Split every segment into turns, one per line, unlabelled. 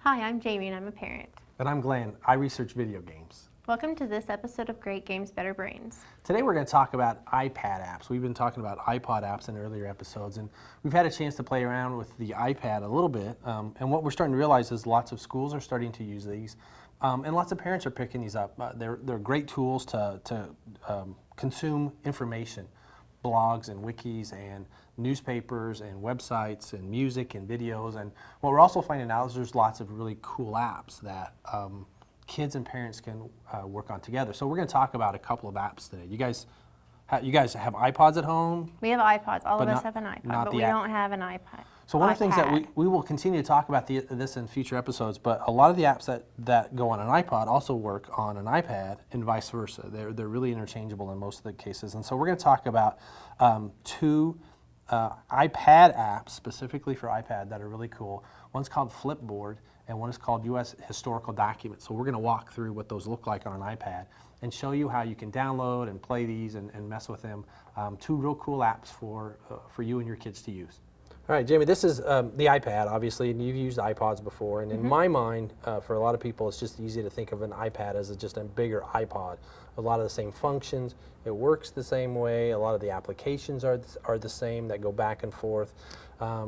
Hi, I'm Jamie and I'm a parent.
And I'm Glenn. I research video games.
Welcome to this episode of Great Games, Better Brains.
Today we're going to talk about iPad apps. We've been talking about iPod apps in earlier episodes, and we've had a chance to play around with the iPad a little bit. And what we're starting to realize is lots of schools are starting to use these, and lots of parents are picking these up. They're great tools to consume information, blogs and wikis and newspapers and websites and music and videos. And what we're also finding out is there's lots of really cool apps that kids and parents can work on together. So we're going to talk about a couple of apps today. You guys have iPods at home?
We have iPods. All of us have an iPod, but we don't have an iPad.
So one of the things that we will continue to talk about this in future episodes, but a lot of the apps that go on an iPod also work on an iPad and vice versa. They're really interchangeable in most of the cases. And so we're going to talk about two iPad apps specifically for iPad that are really cool. One's called Flipboard and one is called US Historical Documents. So we're going to walk through what those look like on an iPad and show you how you can download and play these and mess with them. Two real cool apps for you and your kids to use. All right, Jamie, this is the iPad, obviously, and you've used iPods before. And in my mind, for a lot of people, it's just easy to think of an iPad as just a bigger iPod. A lot of the same functions. It works the same way. A lot of the applications are the same that go back and forth.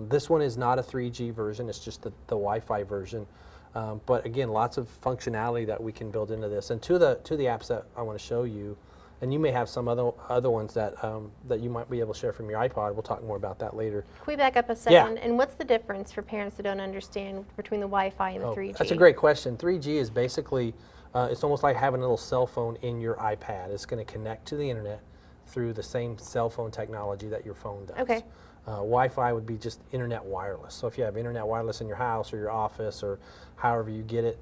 This one is not a 3G version. It's just the Wi-Fi version. But again, lots of functionality that we can build into this. And two of the apps that I want to show you, and you may have some other ones that you might be able to share from your iPod. We'll talk more about that later.
Can we back up a second? Yeah. And what's the difference for parents that don't understand between the Wi-Fi and the 3G?
That's a great question. 3G is basically, it's almost like having a little cell phone in your iPad. It's going to connect to the internet through the same cell phone technology that your phone does.
Okay.
Wi-Fi would be just internet wireless. So if you have internet wireless in your house or your office or however you get it,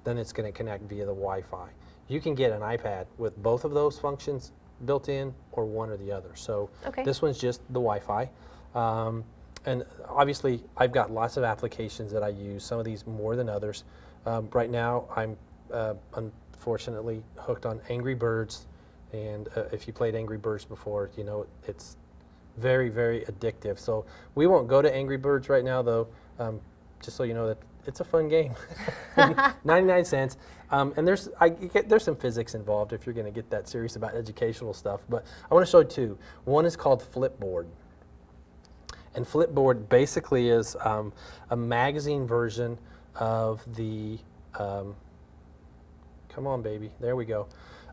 then it's going to connect via the Wi-Fi. You can get an iPad with both of those functions built in or one or the other. So this one's just the Wi-Fi. And obviously, I've got lots of applications that I use, some of these more than others. Right now, I'm unfortunately hooked on Angry Birds. And if you played Angry Birds before, you know it's very, very addictive. So we won't go to Angry Birds right now, though, just so you know that it's a fun game. 99 cents. And there's some physics involved if you're going to get that serious about educational stuff. But I want to show you two. One is called Flipboard. And Flipboard basically is a magazine version of the, come on baby, there we go.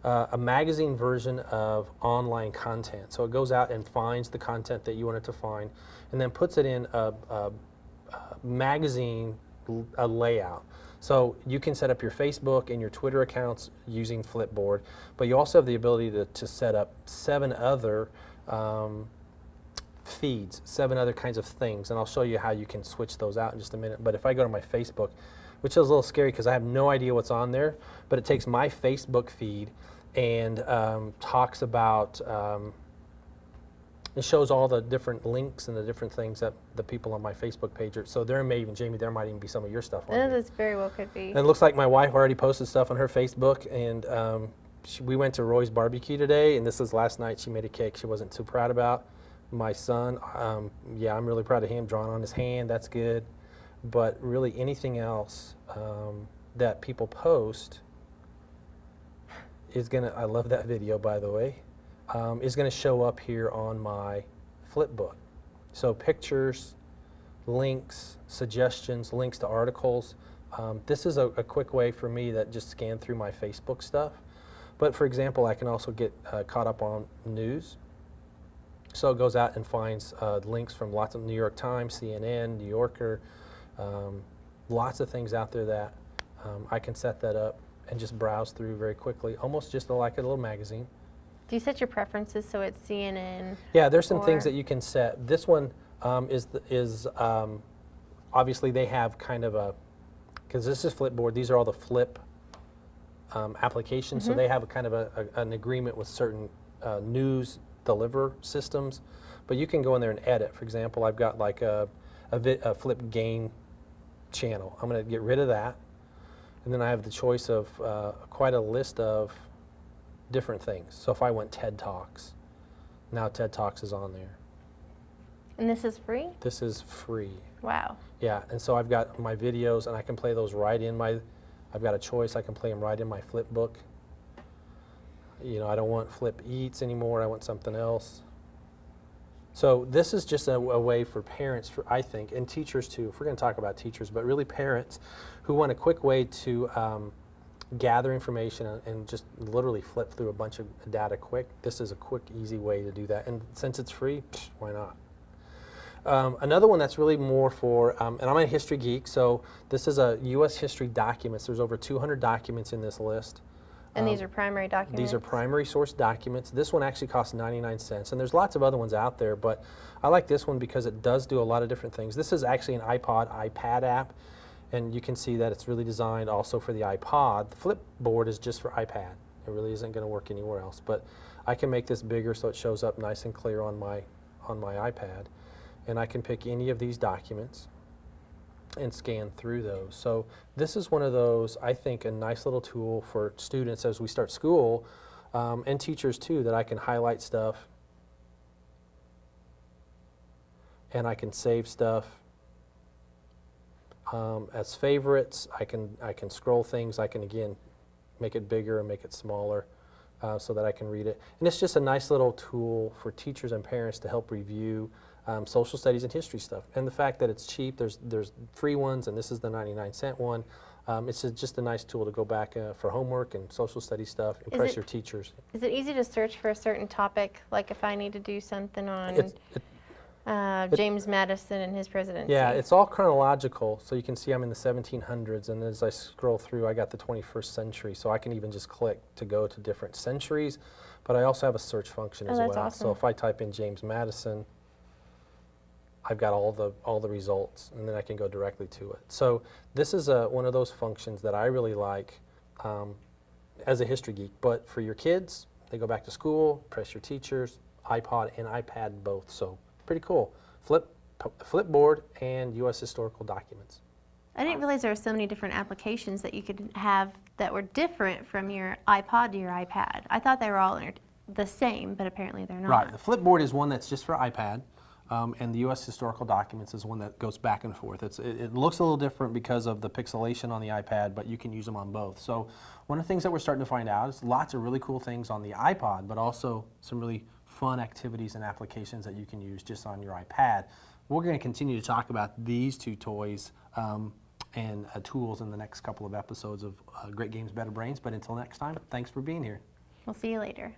A magazine version of online content. So it goes out and finds the content that you want it to find and then puts it in a magazine layout. So you can set up your Facebook and your Twitter accounts using Flipboard, but you also have the ability to set up 7 other feeds, 7 other kinds of things, and I'll show you how you can switch those out in just a minute. But if I go to my Facebook, which is a little scary because I have no idea what's on there, but it takes my Facebook feed and talks about, it shows all the different links and the different things that the people on my Facebook page are. So there may even, Jamie, there might even be some of your stuff on there.
This very well could be.
And it looks like my wife already posted stuff on her Facebook, and we went to Roy's barbecue today, and this was last night. She made a cake she wasn't too proud about. My son, yeah, I'm really proud of him, drawn on his hand, that's good. But really anything else that people post is gonna, I love that video by the way, is going to show up here on my Flipbook. So pictures, links, suggestions, links to articles. This is a quick way for me that just scan through my Facebook stuff. But for example, I can also get caught up on news. So it goes out and finds links from lots of New York Times, CNN, New Yorker, lots of things out there that I can set that up and just browse through very quickly, almost just like a little magazine.
Do you set your preferences so it's CNN?
Yeah, there's some things that you can set. This one is obviously they have kind of a, because this is Flipboard, these are all the Flip applications, so they have a kind of an agreement with certain news deliver systems, but you can go in there and edit. For example, I've got like a Flip game channel. I'm going to get rid of that, and then I have the choice of quite a list of different things. So if I went TED Talks, now TED Talks is on there.
And this is free?
This is free.
Wow.
Yeah, and so I've got my videos, and I can play those right in my, I've got a choice, I can play them right in my Flipbook. You know, I don't want Flip Eats anymore, I want something else. So this is just a way for parents, I think, and teachers too, if we're going to talk about teachers, but really parents who want a quick way to gather information and just literally flip through a bunch of data quick. This is a quick, easy way to do that. And since it's free, why not? Another one that's really more for, and I'm a history geek, so this is a U.S. history documents. There's over 200 documents in this list.
And these are primary documents?
These are primary source documents. This one actually costs 99 cents, and there's lots of other ones out there, but I like this one because it does do a lot of different things. This is actually an iPad app, and you can see that it's really designed also for the iPod. The Flipboard is just for iPad. It really isn't going to work anywhere else, but I can make this bigger so it shows up nice and clear on my iPad, and I can pick any of these documents and scan through those. So this is one of those, I think, a nice little tool for students as we start school, and teachers too, that I can highlight stuff and I can save stuff as favorites. I can scroll things. I can, again, make it bigger and make it smaller so that I can read it. And it's just a nice little tool for teachers and parents to help review social studies and history stuff. And the fact that it's cheap, there's free ones, and this is the 99-cent one. It's just a nice tool to go back for homework and social study stuff, impress your teachers.
Is it easy to search for a certain topic, like if I need to do something on James Madison and his presidency?
Yeah, it's all chronological, so you can see I'm in the 1700s, and as I scroll through, I got the 21st century, so I can even just click to go to different centuries, but I also have a search function as well.
That's awesome.
So if I type in James Madison, I've got all the results, and then I can go directly to it. So this is one of those functions that I really like as a history geek. But for your kids, they go back to school, press your teachers, iPod and iPad both. So pretty cool. Flipboard and U.S. historical documents.
I didn't realize there were so many different applications that you could have that were different from your iPod to your iPad. I thought they were all the same, but apparently they're not.
Right. The Flipboard is one that's just for iPad. And the U.S. historical documents is one that goes back and forth. It looks a little different because of the pixelation on the iPad, but you can use them on both. So one of the things that we're starting to find out is lots of really cool things on the iPod, but also some really fun activities and applications that you can use just on your iPad. We're going to continue to talk about these two toys and tools in the next couple of episodes of Great Games, Better Brains. But until next time, thanks for being here.
We'll see you later.